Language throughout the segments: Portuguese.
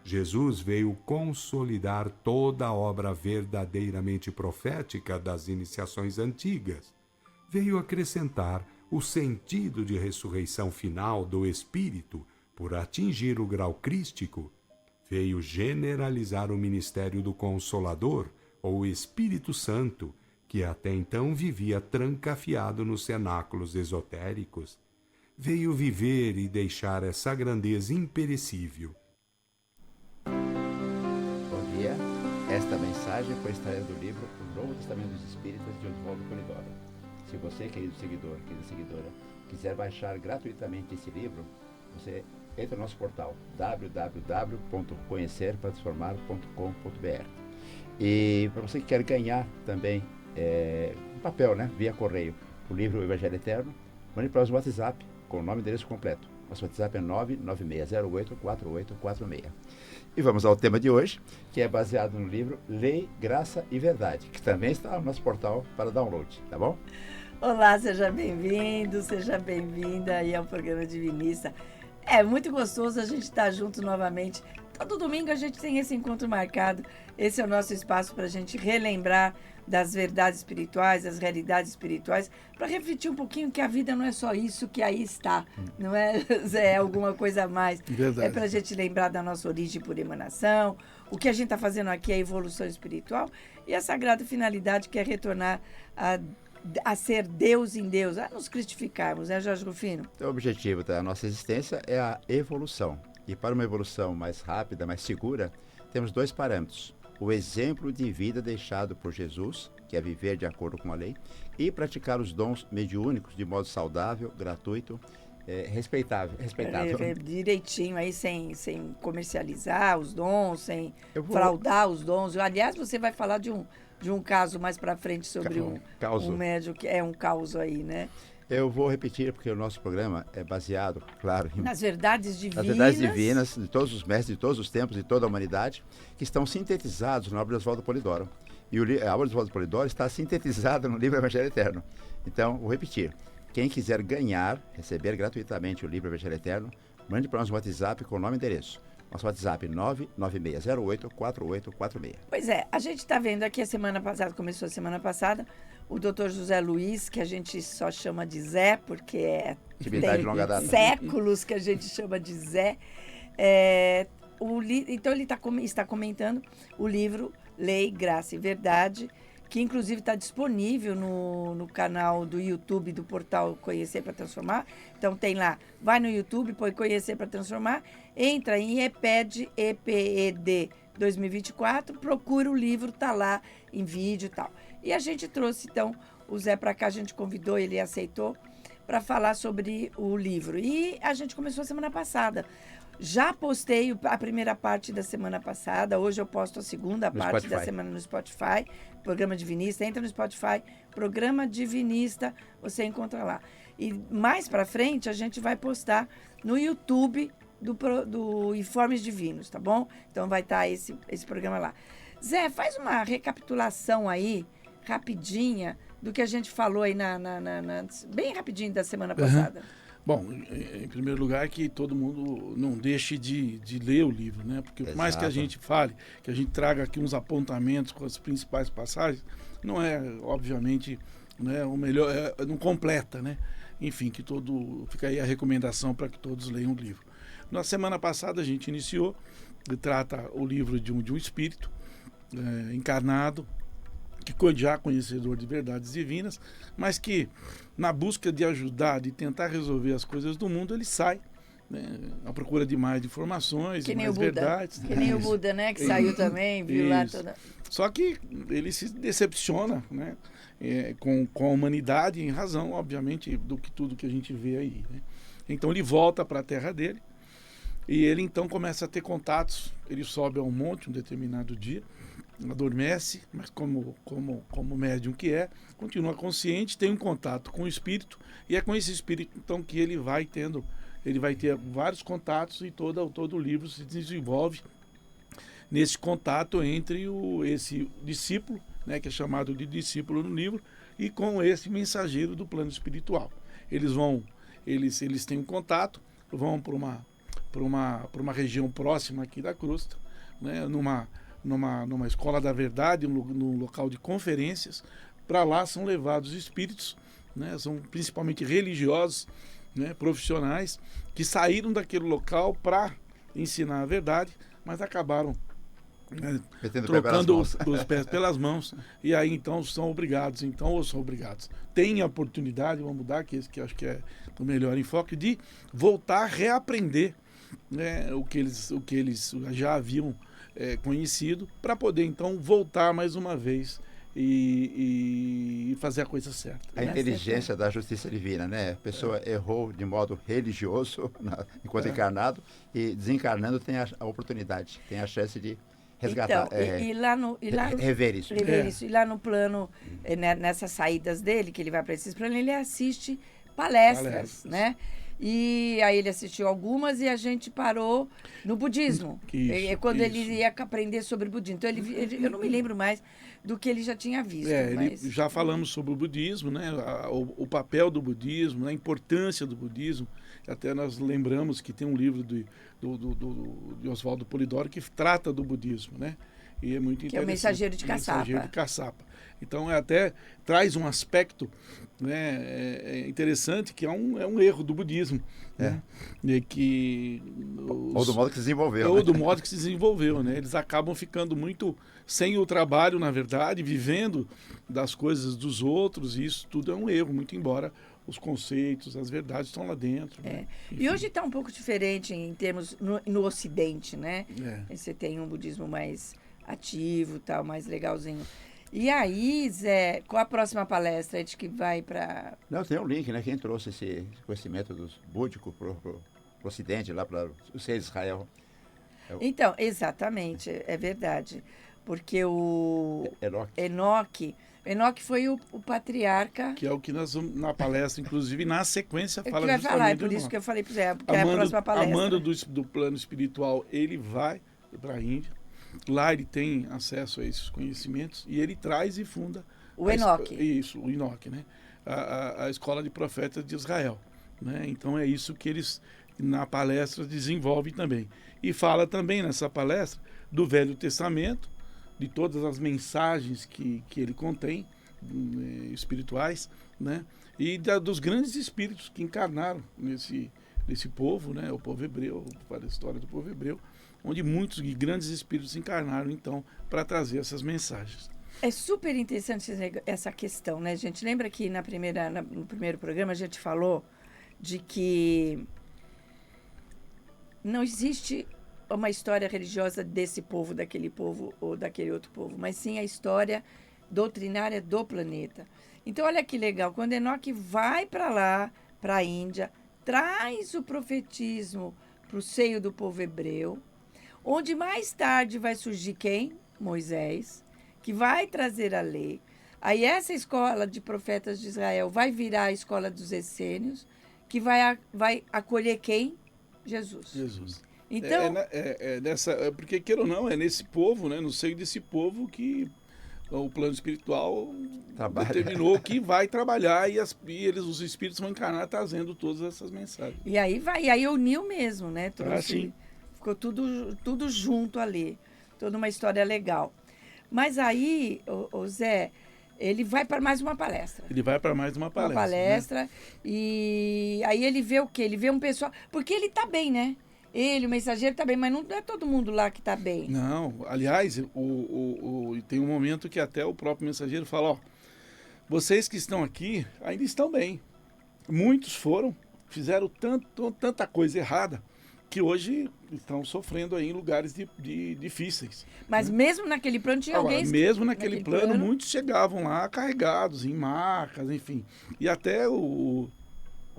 Jesus veio consolidar toda a obra verdadeiramente profética das iniciações antigas. Veio acrescentar o sentido de ressurreição final do Espírito por atingir o grau crístico. Veio generalizar o ministério do Consolador, ou Espírito Santo, que até então vivia trancafiado nos cenáculos esotéricos. Veio viver e deixar essa grandeza imperecível. Bom dia. Esta mensagem foi extraída do livro O Novo Testamento dos Espíritas, de Oswaldo Polidoro. Se você, querido seguidor, querida seguidora, quiser baixar gratuitamente esse livro, você entra no nosso portal www.conhecerparatransformar.com.br. E para você que quer ganhar também um papel, né, via correio, o livro O Evangelho Eterno, mande para nós um WhatsApp com o nome e endereço completo. Nosso WhatsApp é 996084846. E vamos ao tema de hoje, que é baseado no livro Lei, Graça e Verdade, que também está no nosso portal para download, tá bom? Olá, seja bem-vindo, seja bem-vinda aí ao programa Divinista. É muito gostoso a gente estar junto novamente. Todo domingo a gente tem esse encontro marcado. Esse é o nosso espaço para a gente relembrar das verdades espirituais, das realidades espirituais, para refletir um pouquinho que a vida não é só isso que aí está, não é, é alguma coisa a mais. Verdade. É para a gente lembrar da nossa origem por emanação, o que a gente está fazendo aqui é a evolução espiritual e a sagrada finalidade que é retornar a ser Deus em Deus, a nos cristificarmos, né, Jorge Rufino? Então, o objetivo da nossa existência é a evolução. E para uma evolução mais rápida, mais segura, temos dois parâmetros. O exemplo de vida deixado por Jesus, que é viver de acordo com a lei, e praticar os dons mediúnicos de modo saudável, gratuito, respeitável. Direitinho, aí sem comercializar os dons, sem fraudar os dons. Aliás, você vai falar de um caso mais para frente sobre um médium que é um caos aí, né? Eu vou repetir, porque o nosso programa é baseado, claro, nas verdades divinas. Nas verdades divinas de todos os mestres, de todos os tempos, de toda a humanidade, que estão sintetizados na obra de Oswaldo Polidoro. E a obra de Oswaldo Polidoro está sintetizada no livro Evangelho Eterno. Então, vou repetir. Quem quiser receber gratuitamente o livro Evangelho Eterno, mande para nós um WhatsApp com o nome e endereço. Nosso WhatsApp 996084846. Pois é, a gente está vendo aqui começou a semana passada, o Dr. José Luiz, que a gente só chama de Zé, porque tem séculos que a gente chama de Zé. Então ele está comentando o livro Lei, Graça e Verdade, que inclusive está disponível no canal do YouTube do portal Conhecer para Transformar. Então tem lá, vai no YouTube, põe Conhecer para Transformar, entra em EPED 2024, procura o livro, tá lá em vídeo e tal. E a gente trouxe então o Zé para cá, a gente convidou, ele aceitou, para falar sobre o livro. E a gente começou a semana passada. Já postei a primeira parte da semana passada, hoje eu posto a segunda parte da semana no Spotify, Programa Divinista, entra no Spotify, Programa Divinista, você encontra lá. E mais para frente a gente vai postar no YouTube do Informes Divinos, tá bom? Então vai estar esse programa lá. Zé, faz uma recapitulação aí, rapidinha, do que a gente falou aí bem rapidinho da semana passada. Bom, em primeiro lugar, que todo mundo não deixe de ler o livro, né? Porque por mais que a gente fale, que a gente traga aqui uns apontamentos com as principais passagens, não é, obviamente, né, o melhor, não completa, né? Enfim, fica aí a recomendação para que todos leiam o livro. Na semana passada a gente iniciou, trata o livro de um espírito encarnado, que já conhecedor de verdades divinas, mas que na busca de ajudar, de tentar resolver as coisas do mundo, ele sai, né, à procura de mais informações, de mais verdades. Que nem o Buda, né, que saiu também, viu lá toda... Só que ele se decepciona, né, com a humanidade, em razão, obviamente, do que tudo que a gente vê aí, né? Então ele volta para a terra dele, e ele então começa a ter contatos, ele sobe a um monte um determinado dia, adormece, mas como médium que continua consciente, tem um contato com o espírito, e é com esse espírito então que ele vai ter vários contatos, e todo o livro se desenvolve nesse contato entre esse discípulo, né, que é chamado de discípulo no livro, e com esse mensageiro do plano espiritual. Eles têm um contato, vão para uma região próxima aqui da Crosta, né? Numa escola da verdade, num local de conferências. Para lá são levados espíritos, né? São principalmente religiosos, né? Profissionais, que saíram daquele local para ensinar a verdade, mas acabaram, né, trocando os pés pelas mãos, e aí então são obrigados, têm a oportunidade, vamos mudar, que eu acho que é o melhor enfoque, de voltar a reaprender, né, o que eles já haviam conhecido, para poder então voltar mais uma vez e fazer a coisa certa. A inteligência da justiça divina, né? A pessoa errou de modo religioso enquanto encarnado, e desencarnando tem a oportunidade, tem a chance de resgatar. Então, rever isso. E lá no plano, nessas saídas dele, que ele vai para esses planos, ele assiste palestras, né? E aí ele assistiu algumas e a gente parou no budismo. Quando ele ia aprender sobre o budismo. Então eu não me lembro mais do que ele já tinha visto. Já falamos sobre o budismo, né? O papel do budismo, a importância do budismo. Até nós lembramos que tem um livro de Oswaldo Polidoro que trata do budismo, né? E é muito interessante. Que é o Mensageiro de Caçapa. Mensageiro de Caçapa. Então até traz um aspecto, né, interessante, que é um erro do budismo. Né? Ou do modo que se desenvolveu. Ou do modo que se desenvolveu. Né? Eles acabam ficando muito sem o trabalho, na verdade, vivendo das coisas dos outros, e isso tudo é um erro, muito embora os conceitos, as verdades estão lá dentro. Né? E hoje está um pouco diferente em termos no Ocidente, né? Você tem um budismo mais ativo, tal, mais legalzinho. E aí, Zé, qual a próxima palestra? A gente que vai para... Não, tem um link, né? Quem trouxe esse conhecimento dos búdicos para o Ocidente, lá para o ser de Israel. Então, exatamente, é verdade. Porque o Enoque foi o patriarca... Que é o que nós vamos, na palestra, inclusive, na sequência, fala justamente falar, é por isso que eu falei para o Zé, porque é a próxima palestra. Amando do plano espiritual, ele vai para a Índia. Lá ele tem acesso a esses conhecimentos e ele traz e funda o Enoque. O Enoque, né? A Escola de Profetas de Israel. Né? Então é isso que eles, na palestra, desenvolvem também. E fala também nessa palestra do Velho Testamento, de todas as mensagens que ele contém, espirituais, né? E dos grandes espíritos que encarnaram nesse povo, né? O povo hebreu, para a história do povo hebreu, onde muitos grandes espíritos encarnaram, então, para trazer essas mensagens. É super interessante essa questão, né, gente? Lembra que no primeiro programa a gente falou de que não existe uma história religiosa desse povo, daquele povo ou daquele outro povo, mas sim a história doutrinária do planeta. Então, olha que legal, quando Enoque vai para lá, para a Índia, traz o profetismo para o seio do povo hebreu, onde mais tarde vai surgir quem? Moisés, que vai trazer a lei. Aí essa escola de profetas de Israel vai virar a escola dos essênios, que vai acolher quem? Jesus. Então, porque, queira ou não, é nesse povo, né, no seio desse povo que o plano espiritual determinou que vai trabalhar e os espíritos vão encarnar trazendo todas essas mensagens. E aí uniu mesmo, né? Trouxe... Ficou tudo junto ali. Toda uma história legal. Mas aí, o Zé, ele vai para mais uma palestra. Uma palestra. Né? E aí ele vê o quê? Ele vê um pessoal... Porque ele está bem, né? Ele, o mensageiro, está bem, mas não é todo mundo lá que está bem. Não. Aliás, tem um momento que até o próprio mensageiro fala, ó, vocês que estão aqui ainda estão bem. Muitos fizeram tanta coisa errada, que hoje estão sofrendo aí em lugares difíceis. Mas mesmo naquele plano tinha alguém... Mesmo naquele plano, muitos chegavam lá carregados em macas, enfim. E até o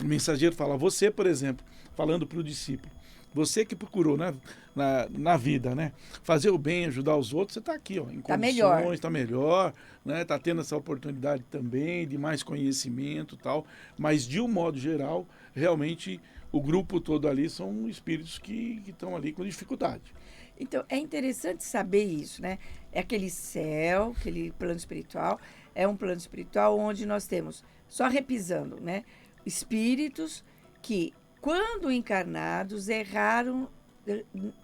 mensageiro fala, você, por exemplo, falando para o discípulo, você que procurou na vida, né, fazer o bem, ajudar os outros, você está aqui, ó, em condições, está melhor, né, está tendo essa oportunidade também de mais conhecimento e tal, mas de um modo geral, realmente... O grupo todo ali são espíritos que estão ali com dificuldade. Então, é interessante saber isso, né? É aquele céu, aquele plano espiritual, é um plano espiritual onde nós temos, só repisando, né? Espíritos que quando encarnados, erraram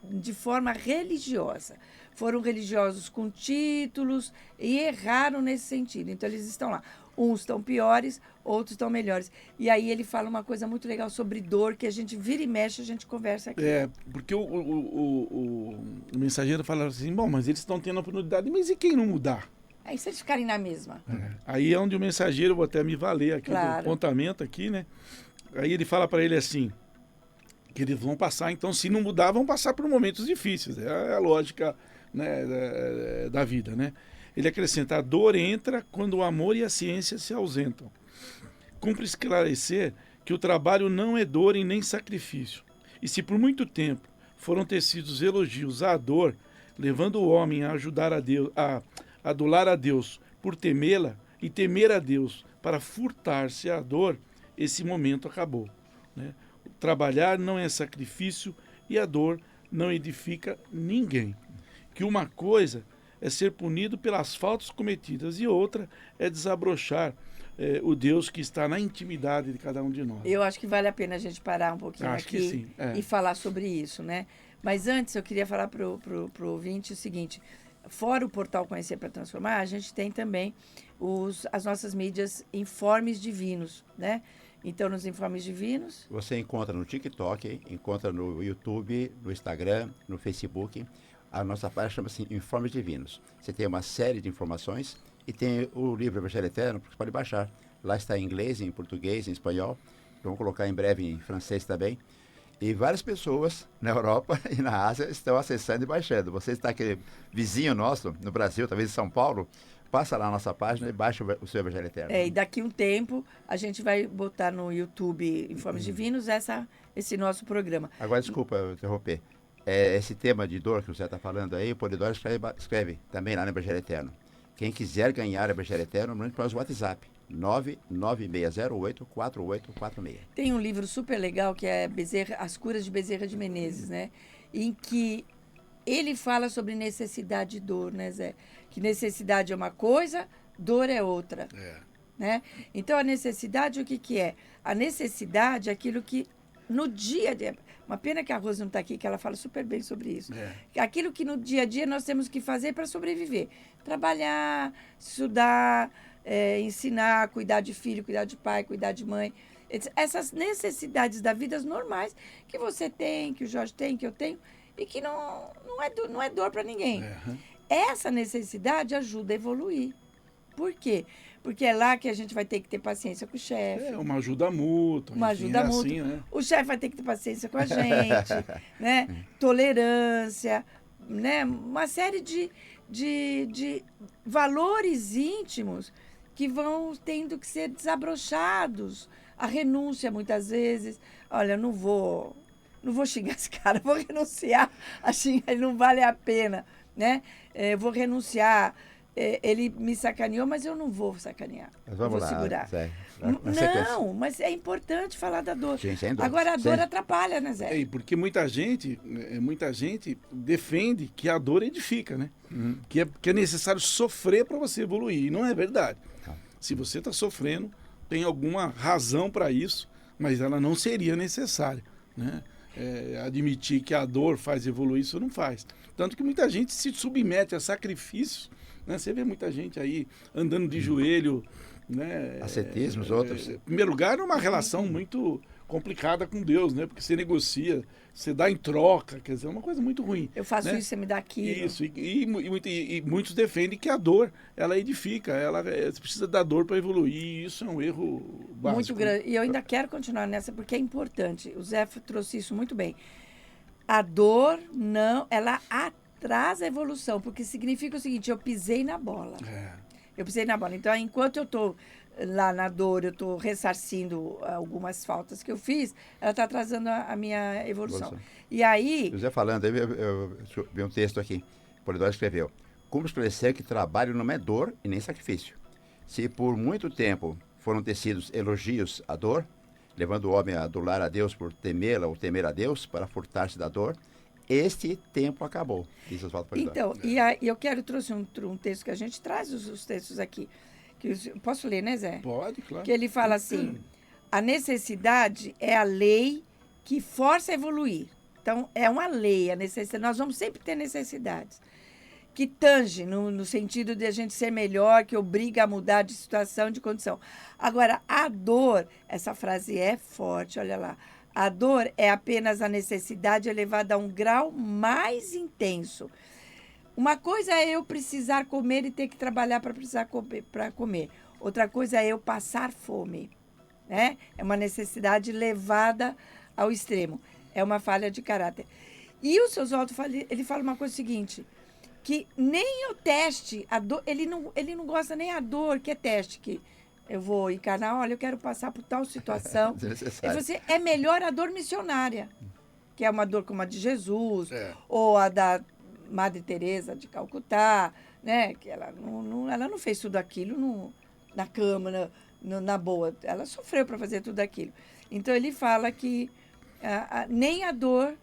de forma religiosa. Foram religiosos com títulos e erraram nesse sentido. Então, eles estão lá. Uns estão piores, outros estão melhores. E aí ele fala uma coisa muito legal sobre dor, que a gente vira e mexe, a gente conversa aqui. Porque o mensageiro fala assim, bom, mas eles estão tendo a oportunidade, mas e quem não mudar? Aí se eles ficarem na mesma. Aí é onde o mensageiro, vou até me valer aqui do apontamento aqui, né? Aí ele fala para ele assim, que eles vão passar, então se não mudar, vão passar por momentos difíceis. É a lógica, né, da vida, né? Ele acrescenta, a dor entra quando o amor e a ciência se ausentam. Cumpre esclarecer que o trabalho não é dor e nem sacrifício. E se por muito tempo foram tecidos elogios à dor, levando o homem a ajudar a Deus, a adular a Deus por temê-la e temer a Deus para furtar-se à dor, esse momento acabou, né? Trabalhar não é sacrifício e a dor não edifica ninguém. Que uma coisa é ser punido pelas faltas cometidas e outra é desabrochar o Deus que está na intimidade de cada um de nós. Eu acho que vale a pena a gente parar um pouquinho Acho que aqui sim, e falar sobre isso, né? Mas antes eu queria falar pro ouvinte o seguinte, fora o portal Conhecer para Transformar, a gente tem também as nossas mídias Informes Divinos, né? Então, nos Informes Divinos... Você encontra no TikTok, encontra no YouTube, no Instagram, no Facebook. A nossa página chama-se Informes Divinos. Você tem uma série de informações e tem o livro Evangelho Eterno, que você pode baixar. Lá está em inglês, em português, em espanhol. Vamos colocar em breve em francês também. E várias pessoas na Europa e na Ásia estão acessando e baixando. Você está aqui, vizinho nosso, no Brasil, talvez em São Paulo, passa lá na nossa página e baixa o seu Evangelho Eterno. E daqui um tempo a gente vai botar no YouTube Informes Divinos esse nosso programa. Agora, desculpa eu interromper. Esse tema de dor que você está falando aí, o Polidoro escreve também lá no Evangelho Eterno. Quem quiser ganhar o Evangelho Eterno, mande para o WhatsApp, 996084846. Tem um livro super legal que é As Curas de Bezerra de Menezes, né? Em que ele fala sobre necessidade e dor, né, Zé? Que necessidade é uma coisa, dor é outra. Né? Então, a necessidade, o que é? A necessidade é aquilo que no dia a dia... Uma pena que a Rose não está aqui, que ela fala super bem sobre isso. Aquilo que no dia a dia nós temos que fazer para sobreviver. Trabalhar, estudar, ensinar, cuidar de filho, cuidar de pai, cuidar de mãe. Essas necessidades da vida normais que você tem, que o Jorge tem, que eu tenho, e que não é dor para ninguém. Essa necessidade ajuda a evoluir. Por quê? Porque é lá que a gente vai ter que ter paciência com o chefe. Uma ajuda mútua. Uma ajuda mútua. Assim, né? O chefe vai ter que ter paciência com a gente, né? Tolerância, né? Uma série de valores íntimos que vão tendo que ser desabrochados. A renúncia, muitas vezes. Olha, eu não vou xingar esse cara, vou renunciar a xingar, ele não vale a pena, né? Vou renunciar. Ele me sacaneou, mas eu não vou sacanear. Mas vamos vou segurar. Zé. Não, mas é importante falar da dor. Sim, sem dor. Agora, a dor atrapalha, né, Zé? Porque muita gente defende que a dor edifica, né? Que é necessário sofrer para você evoluir. E não é verdade. Se você está sofrendo, tem alguma razão para isso, mas ela não seria necessária, né? Admitir que a dor faz evoluir, isso não faz. Tanto que muita gente se submete a sacrifícios, né? Você vê muita gente aí andando de joelho, né? Ascetismo, os outros. Em primeiro lugar, é uma relação muito complicada com Deus, né? Porque você negocia, você dá em troca, quer dizer, é uma coisa muito ruim. Eu faço né? isso, você me dá aquilo. Isso, e muitos defendem que a dor, ela edifica, você precisa da dor para evoluir, e isso é um erro básico. Muito grande, e eu ainda quero continuar nessa, porque é importante, o Zé trouxe isso muito bem. A dor, ela atrasa a evolução, porque significa o seguinte, eu pisei na bola. Eu pisei na bola, então enquanto eu estou lá na dor, eu estou ressarcindo algumas faltas que eu fiz, ela está atrasando a minha evolução. E aí... José falando, eu vi um texto aqui, o Polidoro escreveu, como esclarecer que trabalho não é dor e nem sacrifício. Se por muito tempo foram tecidos elogios à dor, levando o homem a adular a Deus por temê-la ou temer a Deus para furtar-se da dor, este tempo acabou, diz Oswaldo Polidoro. Então, e eu trouxe um texto que a gente traz os textos aqui. Posso ler, né, Zé? Pode, claro. Que ele fala assim, a necessidade é a lei que força a evoluir. Então, é uma lei, a necessidade. Nós vamos sempre ter necessidades. Que tange no sentido de a gente ser melhor, que obriga a mudar de situação, de condição. Agora, a dor, essa frase é forte, olha lá. A dor é apenas a necessidade elevada a um grau mais intenso. Uma coisa é eu precisar comer e ter que trabalhar para comer. Outra coisa é eu passar fome. Né? É uma necessidade levada ao extremo. É uma falha de caráter. E o seu Oswaldo, ele fala uma coisa seguinte, que nem o teste, a dor, ele não gosta nem a dor, que é teste, que eu vou encarnar, olha, eu quero passar por tal situação. É melhor a dor missionária, que é uma dor como a de Jesus, ou a da Madre Teresa de Calcutá, né? Que ela não fez tudo aquilo na cama, na boa. Ela sofreu para fazer tudo aquilo. Então, ele fala que nem a dor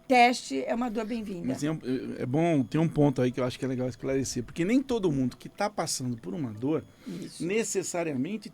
teste é uma dor bem-vinda. Mas é bom, tem um ponto aí que eu acho que é legal esclarecer, porque nem todo mundo que está passando por uma dor necessariamente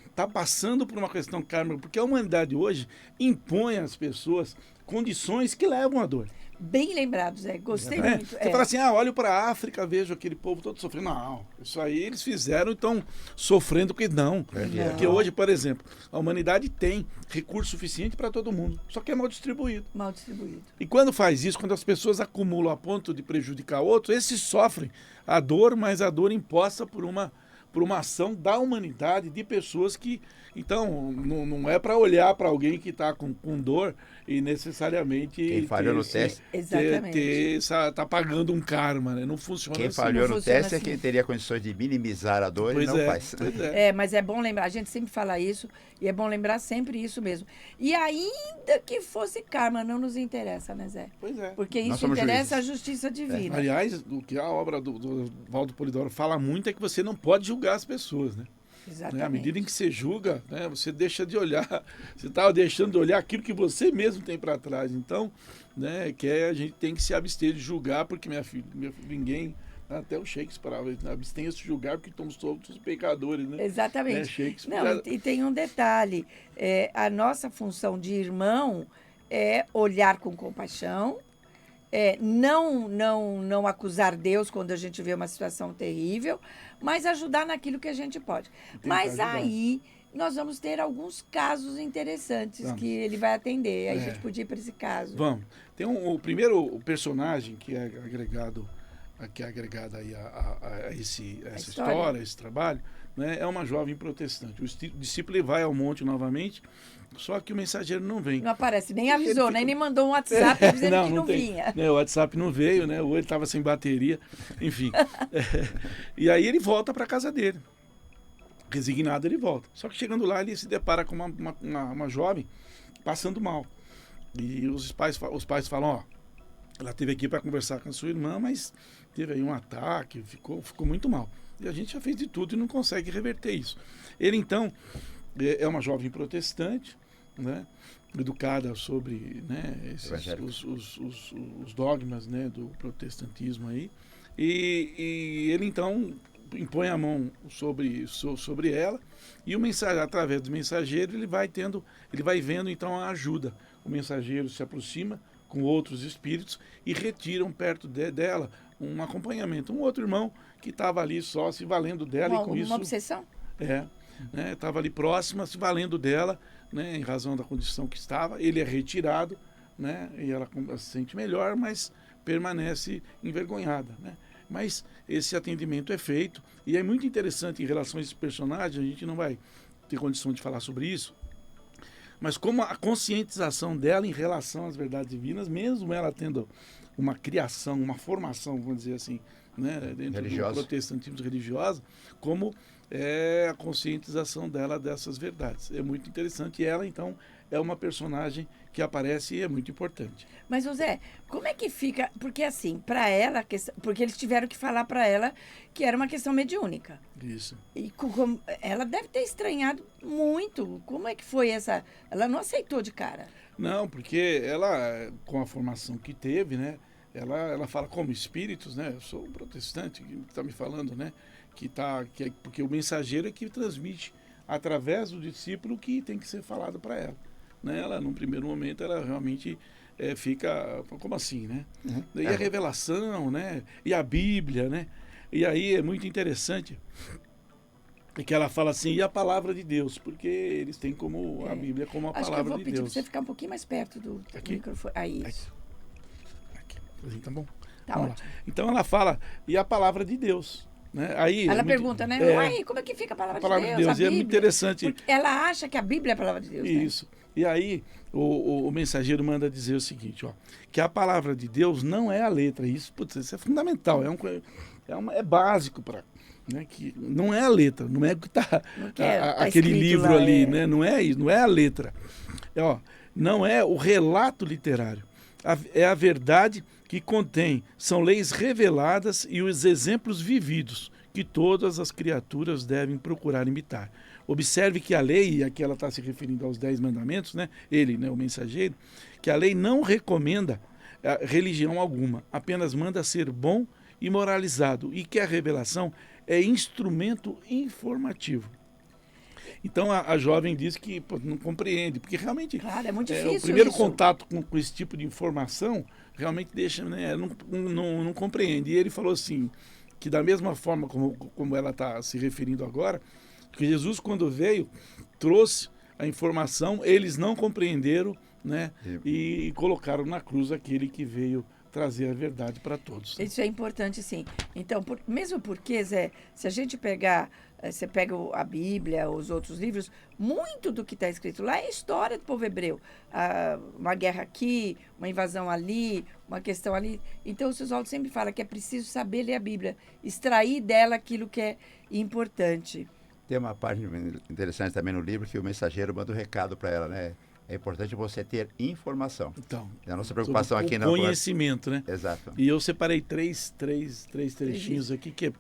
está passando por uma questão kármica, porque a humanidade hoje impõe às pessoas condições que levam à dor. Bem lembrado, Zé. Gostei muito. Você fala assim, olho para a África, vejo aquele povo todo sofrendo. Não, isso aí eles fizeram, então, sofrendo, porque não. Porque hoje, por exemplo, a humanidade tem recurso suficiente para todo mundo, só que é mal distribuído. Mal distribuído. E quando faz isso, quando as pessoas acumulam a ponto de prejudicar outros, esses sofrem a dor, mas a dor imposta por uma ação da humanidade, de pessoas que... Então, não é para olhar para alguém que está com dor e necessariamente... Quem falhou no teste... Está pagando um karma, né? Não funciona Quem assim. falhou no teste assim. É quem teria condições de minimizar a dor e não faz. Mas é bom lembrar, a gente sempre fala isso, e é bom lembrar sempre isso mesmo. E ainda que fosse karma, não nos interessa, né, Zé? Pois é. Porque isso interessa a justiça divina. Aliás, o que a obra do Valdo Polidoro fala muito é que você não pode julgar as pessoas, né? Exatamente. À medida em que você julga, né, você deixa de olhar, você está deixando de olhar aquilo que você mesmo tem para trás. Então, né, a gente tem que se abster de julgar, porque, minha filha, ninguém, até o Shakespeare, abstenha-se de julgar porque somos todos pecadores, né? Exatamente. Shakespeare... Não, e tem um detalhe, a nossa função de irmão é olhar com compaixão, não acusar Deus quando a gente vê uma situação terrível, mas ajudar naquilo que a gente pode. Mas aí nós vamos ter alguns casos interessantes que ele vai atender. Aí a gente podia ir para esse caso. Vamos. Tem o primeiro personagem que é agregado aí a essa história, a esse trabalho, né, é uma jovem protestante. O discípulo vai ao monte novamente, só que o mensageiro não vem. Não aparece, nem avisou, nem mandou um WhatsApp dizendo que não vinha. O WhatsApp não veio, né? Ou ele estava sem bateria, enfim. E aí ele volta para casa dele. Resignado, ele volta. Só que chegando lá, ele se depara com uma jovem passando mal. E os pais falam, ela esteve aqui para conversar com a sua irmã, mas teve aí um ataque, ficou muito mal. E a gente já fez de tudo e não consegue reverter isso. Ele, então, é uma jovem protestante, né, educada sobre, né, os dogmas, né, do protestantismo aí. E ele, então, impõe a mão sobre ela e o mensageiro, através do mensageiro, ele vai vendo, então, a ajuda. O mensageiro se aproxima com outros espíritos e retiram perto dela um acompanhamento. Um outro irmão que estava ali só se valendo dela e com isso... Uma obsessão? Estava ali próxima, se valendo dela, né, em razão da condição que estava. Ele é retirado, né, e ela se sente melhor, mas permanece envergonhada, né? Mas esse atendimento é feito e é muito interessante em relação a esse personagem. A gente não vai ter condição de falar sobre isso, mas como a conscientização dela em relação às verdades divinas, mesmo ela tendo uma criação, uma formação, vamos dizer assim, né, dentro do protestantismo religioso, como é a conscientização dela dessas verdades. É muito interessante e ela, então, é uma personagem que aparece e é muito importante. Mas, José, como é que fica... Porque, assim, para ela... Porque eles tiveram que falar para ela que era uma questão mediúnica. Isso. E ela deve ter estranhado muito. Como é que foi essa... Ela não aceitou de cara. Não, porque ela, com a formação que teve, né? Ela fala como espíritos, né? Eu sou um protestante, que está me falando, né? Porque o mensageiro é que transmite através do discípulo o que tem que ser falado para ela. né, ela, num primeiro momento, ela realmente fica, como assim, né? E a revelação, né? E a Bíblia, né? E aí é muito interessante que ela fala assim, e a palavra de Deus, porque eles têm como a Bíblia como a Acho palavra que eu vou de pedir Deus. para você ficar um pouquinho mais perto do microfone. Aí, isso. Aqui. Assim, tá bom? Tá Vamos ótimo. lá. Então ela fala, e a palavra de Deus. Né? Aí, Ela pergunta, né? Uai, como é que fica a palavra de Deus? E é muito interessante. Porque ela acha que a Bíblia é a palavra de Deus. Isso. Né? E aí, o mensageiro manda dizer o seguinte, ó, que a palavra de Deus não é a letra. Isso, putz, isso é fundamental, é básico para. Né, que não é a letra, não é o que está aquele livro lá, ali, né? Não é isso, não é a letra. Não é o relato literário. É a verdade que contém, são leis reveladas e os exemplos vividos que todas as criaturas devem procurar imitar. Observe que a lei, e aqui ela está se referindo aos 10 mandamentos, né? Ele, né, o mensageiro, que a lei não recomenda religião alguma, apenas manda ser bom e moralizado, e que a revelação é instrumento informativo. Então a jovem diz que não compreende, porque realmente é muito difícil o primeiro isso. contato com esse tipo de informação realmente deixa, né, não compreende. E ele falou assim, que da mesma forma como ela está se referindo agora, que Jesus quando veio, trouxe a informação, eles não compreenderam, né, e colocaram na cruz aquele que veio trazer a verdade para todos. Isso é importante, sim. Então, mesmo porque, Zé, se a gente pegar, você pega a Bíblia, os outros livros, muito do que está escrito lá é história do povo hebreu. Uma guerra aqui, uma invasão ali, uma questão ali. Então, o Oswaldo sempre fala que é preciso saber ler a Bíblia, extrair dela aquilo que é importante. Tem uma parte interessante também no livro que o mensageiro manda um recado para ela, né? É importante você ter informação. Então, a nossa preocupação aqui não conhecimento, né? Exato. E eu separei três trechinhos aqui que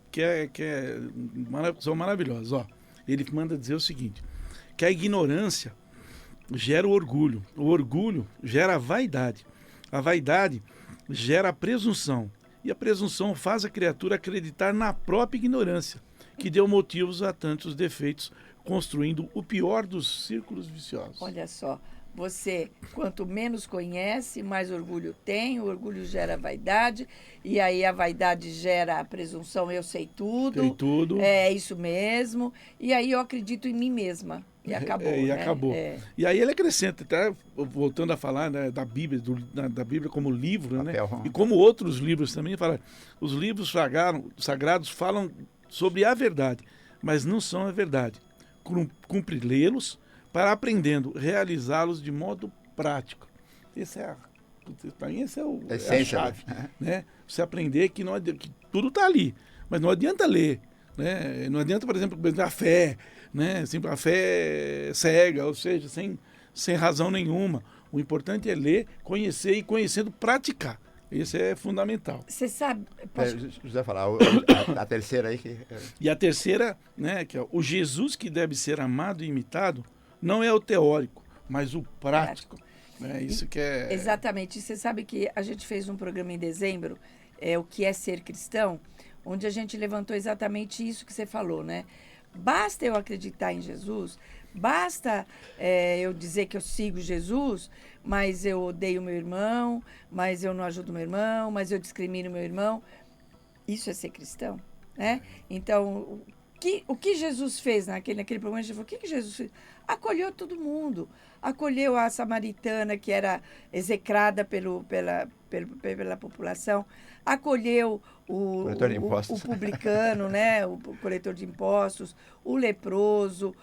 são maravilhosos. Ó, ele manda dizer o seguinte: que a ignorância gera o orgulho gera a vaidade gera a presunção, e a presunção faz a criatura acreditar na própria ignorância, que deu motivos a tantos defeitos, construindo o pior dos círculos viciosos. Olha só. Você, quanto menos conhece, mais orgulho tem, o orgulho gera vaidade, e aí a vaidade gera a presunção, eu sei tudo. Sei tudo. É isso mesmo, e aí eu acredito em mim mesma. E acabou. E acabou. E aí ele acrescenta, até voltando a falar, né, da Bíblia, da Bíblia como livro, né? E como outros livros também, fala, os livros sagrados falam sobre a verdade, mas não são a verdade. Cumpre lê-los, para aprendendo, realizá-los de modo prático. Para mim, esse é a chave. Né? Você aprender que tudo está ali, mas não adianta ler. Né? Não adianta, por exemplo, a fé, né? Sempre a fé cega, ou seja, sem razão nenhuma. O importante é ler, conhecer e, conhecendo, praticar. Isso é fundamental. Você sabe... José falar, a terceira aí que... E a terceira, né, que é o Jesus que deve ser amado e imitado, não é o teórico, mas o prático. É isso que é... Exatamente. Você sabe que a gente fez um programa em dezembro, o que é ser cristão, onde a gente levantou exatamente isso que você falou, né? Basta eu acreditar em Jesus, basta eu dizer que eu sigo Jesus, mas eu odeio meu irmão, mas eu não ajudo meu irmão, mas eu discrimino meu irmão. Isso é ser cristão, né? Então, o que Jesus fez naquele programa? A gente falou, o que Jesus fez? Acolheu todo mundo. Acolheu a samaritana, que era execrada pela população. Acolheu o publicano, né? O coletor de impostos, o leproso.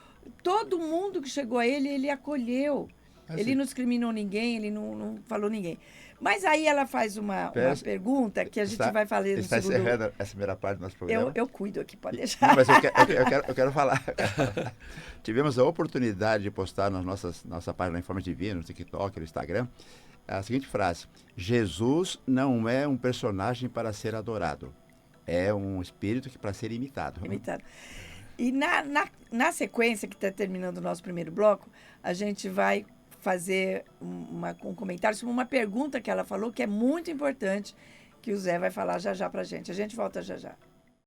Todo mundo que chegou a ele acolheu. Ele não discriminou ninguém, ele não falou ninguém. Mas aí ela faz uma pergunta que a gente vai fazer no segundo... Está encerrando essa primeira parte do nosso programa? Eu cuido aqui, pode deixar. Não, mas eu quero falar. Tivemos a oportunidade de postar na nossa página Informe Divino, no TikTok, no Instagram, a seguinte frase: Jesus não é um personagem para ser adorado, é um espírito para ser imitado. E na sequência, que está terminando o nosso primeiro bloco, a gente vai fazer um comentário sobre uma pergunta que ela falou, que é muito importante, que o Zé vai falar já para a gente. A gente volta já.